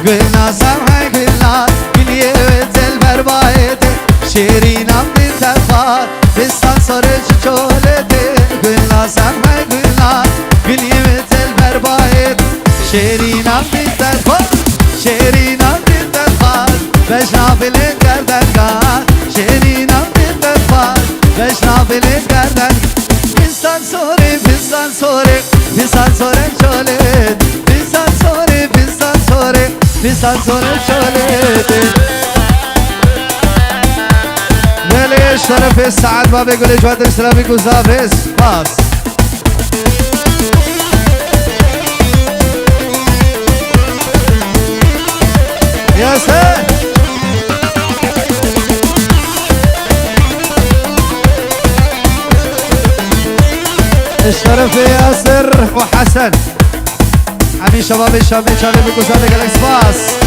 Gülnaz hay gülnaz Gülyevet elber bayete Şerinam din tefar Bistan sarıcı çolete Gülnaz hay gülnaz Gülyevet elber bayete Şerinam din tefar Şerinam din tefar Beşnafilin gerdengar Şerinam din tefar Beşnafilin gerdengar Bistan sore Bistan sore Bistan sore çolet Bistan sore Bistan sore Bistan sore çolet ليش طرف السعد ما بيقول جواد الاسلامي كوزافيس باص يا سيد الشرف ياسر وحسن حمي شباب الشامي شامي كوزافيس جالكس باص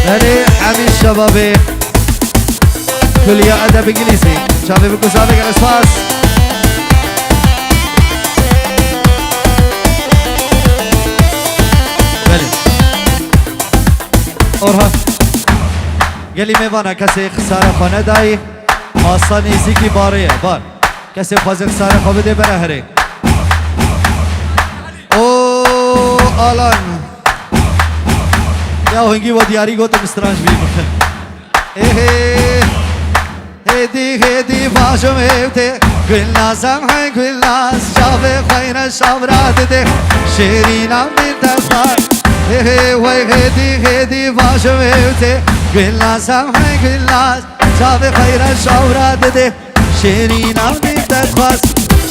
هني حمي الشبابي كلية أدب إنجليزي شباب الكوزافي على الأسفاس بلي أورها قال لي ميبانا كسي خسارة خانه داي ماسا نيزيكي باريه بار كسي خوازي خسارة خواه بده بره هري اوه آلان يا هنگی و دیاری گوتم استرانج بیم هدی باشم هفته گلنازم های گلناز شاوه خوین شاورات ده شیرینم دین تفار وای هدی باشم هفته گلنازم های گلناز شاوه خوین شاورات ده شیرینم دین تفار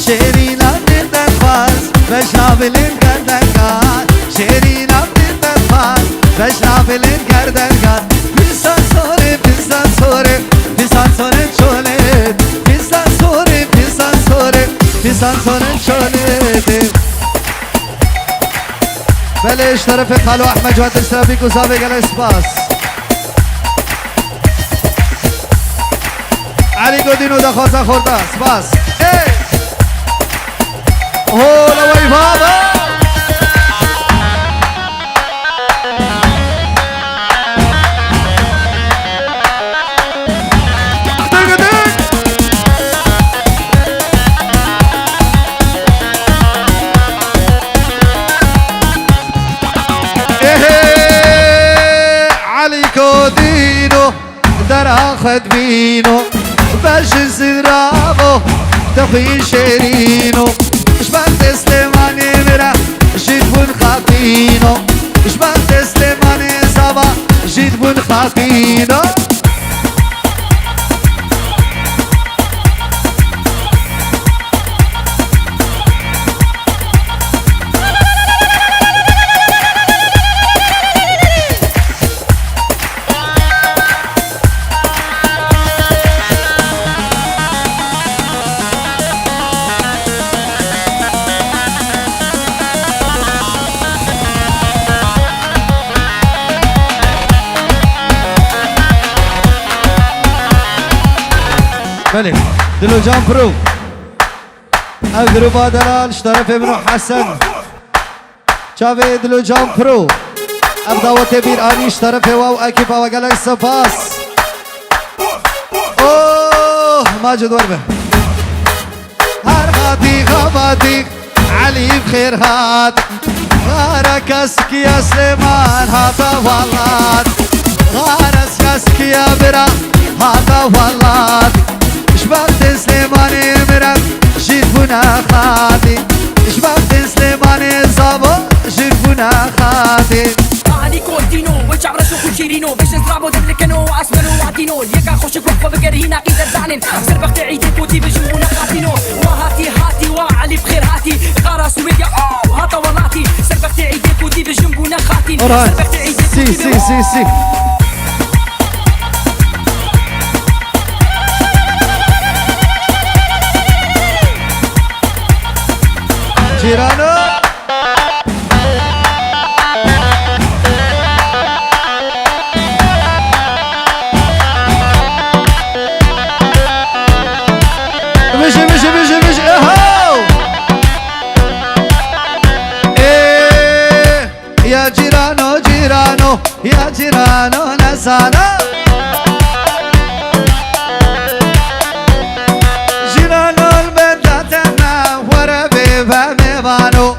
شیرینم دین تفار بشنابلین کردنگار شیرینم دین تفار بشنابلین کردنگار بیستان سوره بیستان سوره بیستان سوره چوله بیستان سوره بیستان سوره بیستان سوره چوله بلش طرف خالو احمد جواد السلامي كوزافي قال اسباس علي قدينو دا خوزا خوردا اسباس ايه هو لوي بابا دينو در اخد بينو باش زرابو تخوي شيرينو شبان تسلماني مرا جيت بون خاطينو شبان تسلماني صبا جيت بون خاطينو بله دلوcanpro الجروب دلال اشترف ابن حسن شافي دلوcanpro ابداوت بيراني اشترف واو اكيب وقالك سباس اوه ماجد وربه هر غادي غاباتي علي بخير هات غارك اسكي يا سليمان هاتا والله غارس اسكي يا برا هاتا والله شباب سليماني مرم جيت بنا خاطي شباب سليماني صابو جيت بنا خاطي علي كوردينو وشعرشو كوشيرينو باش نزرعبو دلكنو واسمنو وعدينو يكا خوش وقفة بقرينا قيدة زعنن سربك تعيدي كوتي بجونا خاطينو وهاتي هاتي وعلي بخير هاتي غارة سويديا اوه هاتا ولاتي سربك تعيدي كوتي بجنبونا خاطين سربك تعيدي كوتي سي جيرانو مشي اها يا جيرانو نزانو جيرانو البلدتنا وربي بميبانو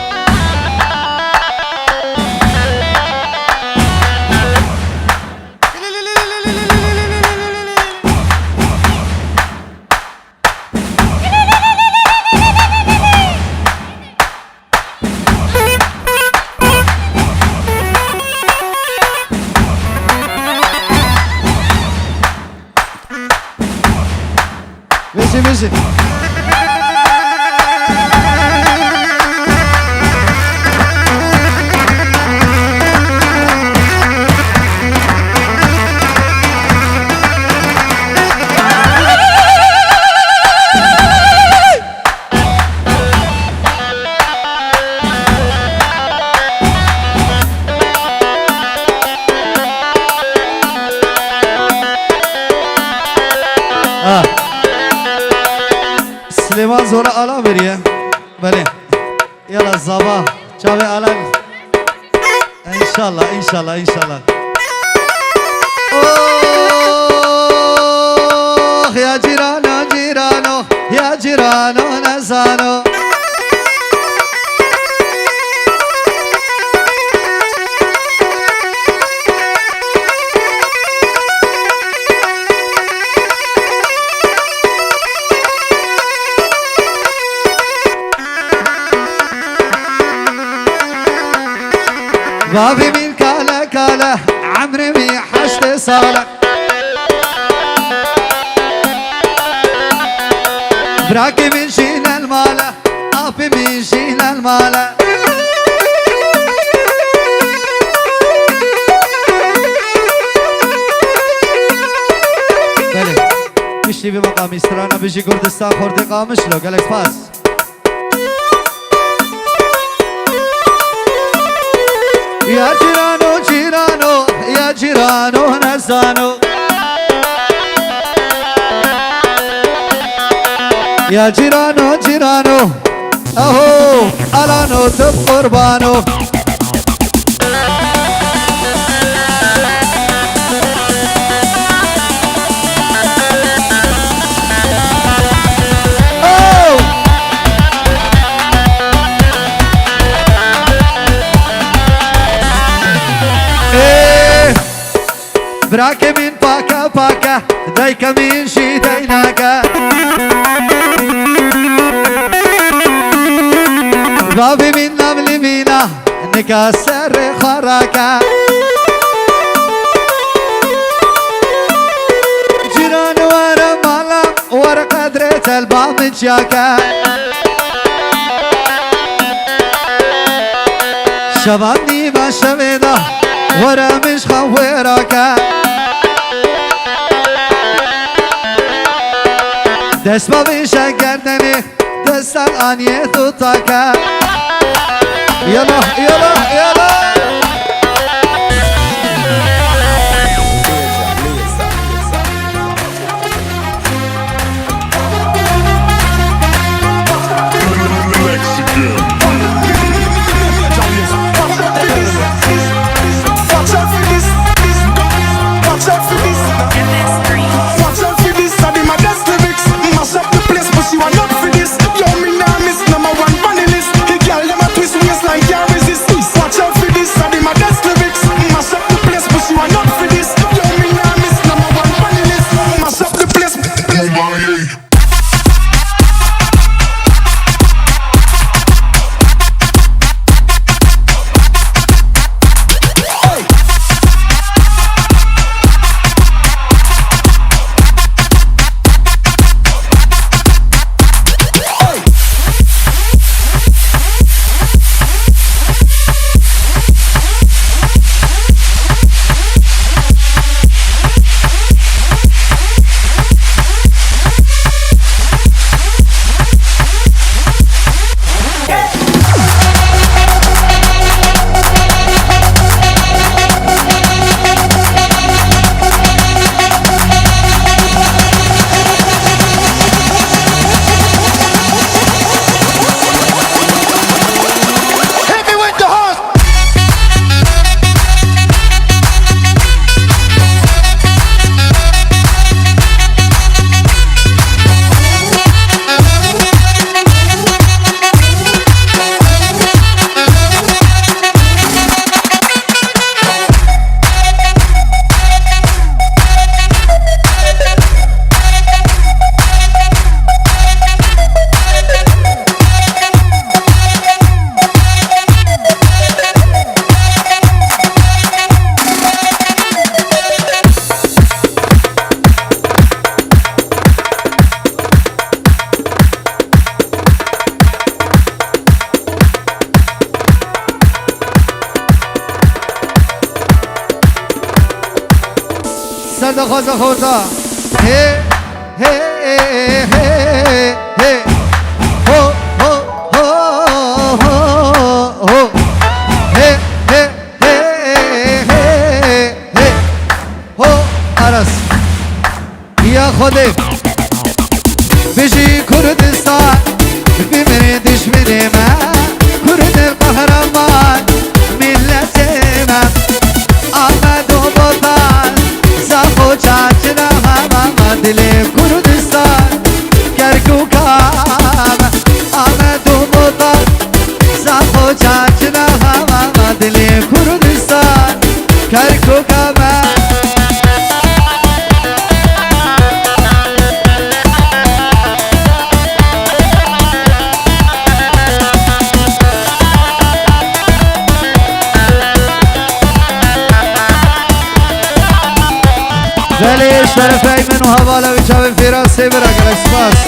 ماشي سليمان زورا آلا بريه بله يلا الزبا شاوي آلا إن شاء الله إن شاء الله إن شاء الله أوه يا جيرانو جيرانو يا جيرانو نزانو بابي من كاله كاله عمري مي حشت صالح براكي من شين الماله ابي من شين الماله بله مشتي بمقام استرانا بيجي كردستان خورد قامش لو قالك فاس يا جيرانو جيرانو يا جيرانو نزانو يا جيرانو جيرانو اهو الانو تب قربانو براكي من باكا باكا دايكا من شي دايناكا بابي من نملي مينا نكسر خراكا جيران ورا مالا ورا قدرة الباب جاكا شبابني ما شبيدا ورا مش خويراكا دست بابي شكردني دست الانيه توتاكا يلا يلا يلا Watch out for this. سرد خواست خورده هی هی هی هی هو هو هو هو هو هی هی هی هی هی هو عرس یا خوده بجی کردستان بمری دشمن ما کرد قهرمان ملت ما آمد و بطن زخو چاچنا همه دل کردستان کرکوکام آمد و بطن زخو چاچنا همه دل کردستان کرکوکام ولی طرفی منو حواله و چاوی فیراسته برا گل سپاس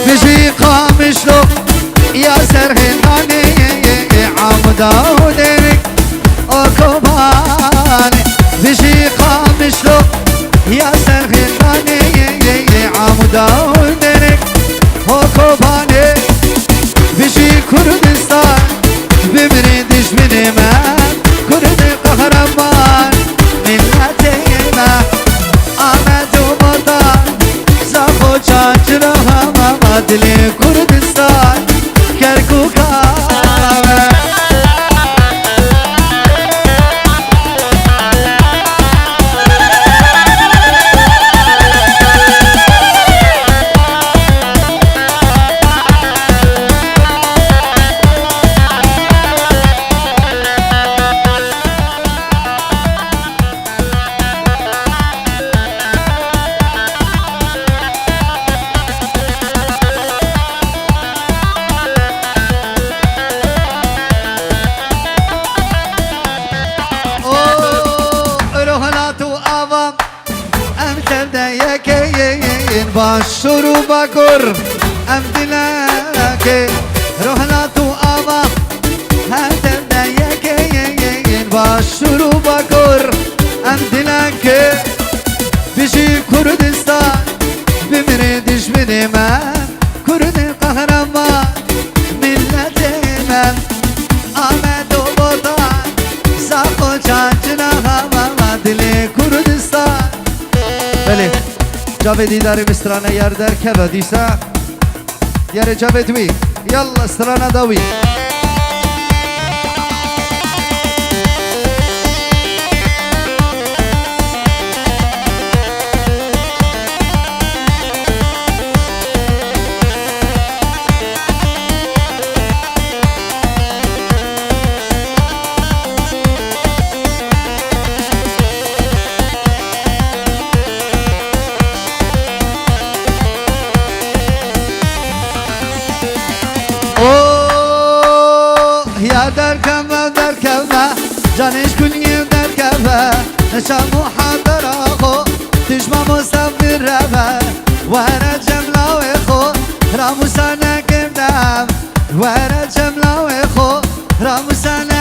بجی قامش لو یا سرهنانی عمدا و درک اکبانی بجی قامش لو یا سرخندانی عمودا و درک حکوبانی بشی کردستان بمری دشمن من کرد قهرمان ملت من آمد و بطن زخو چاچرا همه دل کردستان کرکوکامه باشرو بکر ام دلکه روحنا تو آوا هتر دیگه باشرو بکر ام دلکه بشی کردستان بمری دشمن من کرد قهرمان ملت من آمد و بطن ساقو چاچنا همه دل کردستان بله جاوید داری بسترانه یار در که دیسا یار جاوید وی یلا استرانه داوی جانش کلیه در کبه نشامو حاضر آخو تشما مصفر ربه وره جملاوی خو راموسانه کمدم وره جملاوی خو راموسانه